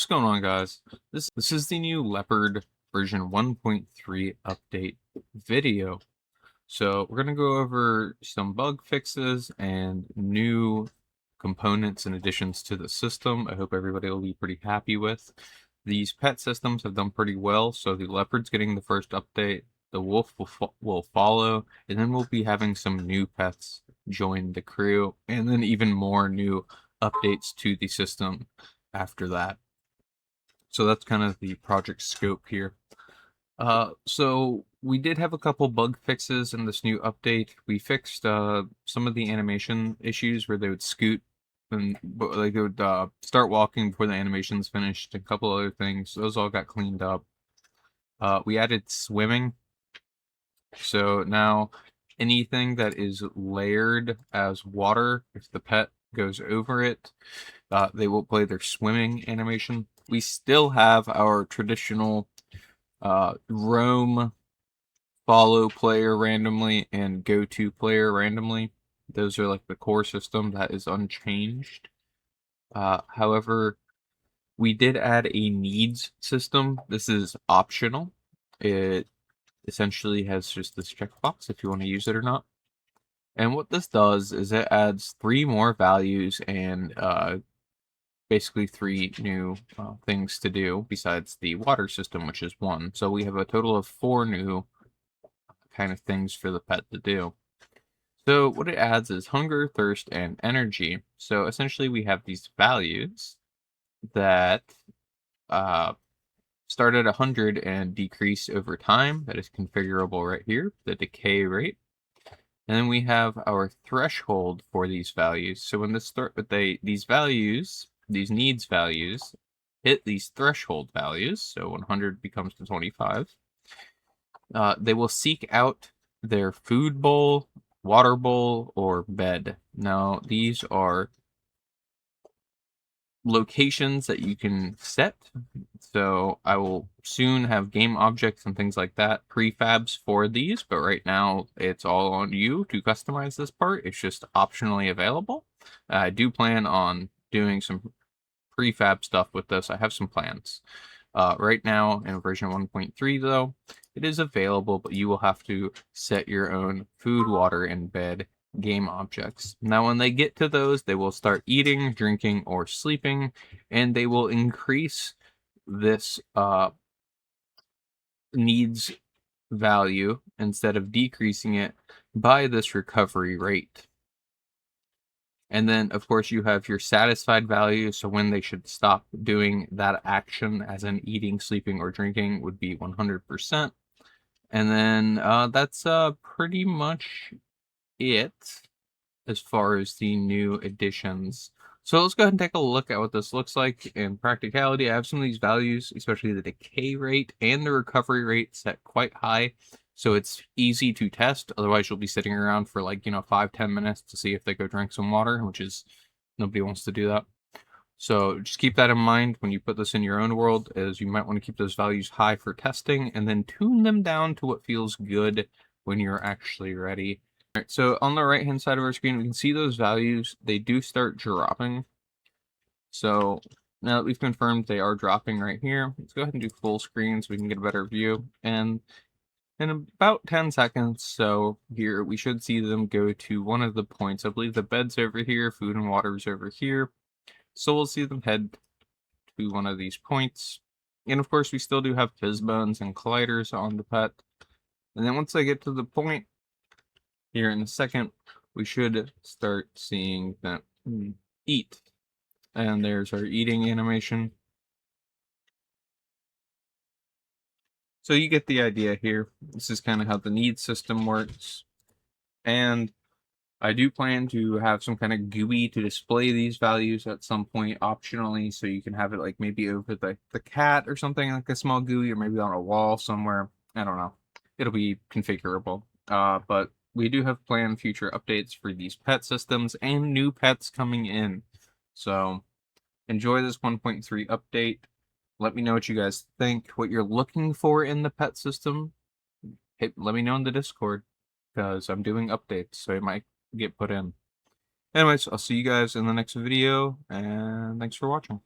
going on, guys? This is the new Leopard version 1.3 update video. So we're going to go over some bug fixes and new components and additions to the system. I hope everybody will be pretty happy with. These pet systems have done pretty well, so the Leopard's getting the first update, the Wolf will follow, and then we'll be having some new pets join the crew, and then even more new updates to the system after that. So that's kind of the project scope here. So we did have a couple bug fixes in this new update. We fixed some of the animation issues where they would scoot and like they would start walking before the animation's finished. A couple other things. Those all got cleaned up. We added swimming. So now anything that is layered as water, if the pet goes over it, they will play their swimming animation. We still have our traditional roam, follow player randomly, and go to player randomly. Those are like the core system that is unchanged. However, we did add a needs system. This is optional. It essentially has just this checkbox if you want to use it or not. And what this does is it adds 3 more values and basically 3 new things to do besides the water system, which is 1. So we have a total of 4 new kind of things for the pet to do. So what it adds is hunger, thirst, and energy. So essentially we have these values that start at 100 and decrease over time. That is configurable right here, the decay rate. And then we have our threshold for these values. So when these values, these needs values, hit these threshold values, so 100 becomes to 25, they will seek out their food bowl, water bowl, or bed. Now, these are locations that you can set. So I will soon have game objects and things like that, prefabs for these, but right now it's all on you to customize this part. It's just optionally available. I do plan on doing some prefab stuff with this. I have some plans. Right now in version 1.3 though, it is available, but you will have to set your own food, water, and bed game objects. Now when they get to those, they will start eating, drinking, or sleeping, and they will increase this needs value instead of decreasing it by this recovery rate. And then, of course, you have your satisfied value. So when they should stop doing that action, as in eating, sleeping, or drinking, would be 100%. And then that's pretty much it as far as the new additions. So let's go ahead and take a look at what this looks like in practicality. I have some of these values, especially the decay rate and the recovery rate, set quite high. So it's easy to test. Otherwise, you'll be sitting around for like, 5-10 minutes to see if they go drink some water, which is nobody wants to do that. So just keep that in mind when you put this in your own world, as you might want to keep those values high for testing and then tune them down to what feels good when you're actually ready. All right, so on the right hand side of our screen, we can see those values. They do start dropping. So now that we've confirmed they are dropping right here, let's go ahead and do full screen so we can get a better view. And in about 10 seconds, so here we should see them go to one of the points. I believe the bed's over here, food and water is over here. So we'll see them head to one of these points. And of course, we still do have fizz bones and colliders on the pet. And then once they get to the point, here in a second, we should start seeing them eat. And there's our eating animation. So you get the idea here. This is kind of how the need system works. And I do plan to have some kind of GUI to display these values at some point optionally, so you can have it like maybe over the cat or something, like a small GUI, or maybe on a wall somewhere. I don't know. It'll be configurable. But we do have planned future updates for these pet systems and new pets coming in. So enjoy this 1.3 update. Let me know what you guys think, what you're looking for in the pet system. Hey, let me know in the Discord, because I'm doing updates, so it might get put in. Anyways, I'll see you guys in the next video, and thanks for watching.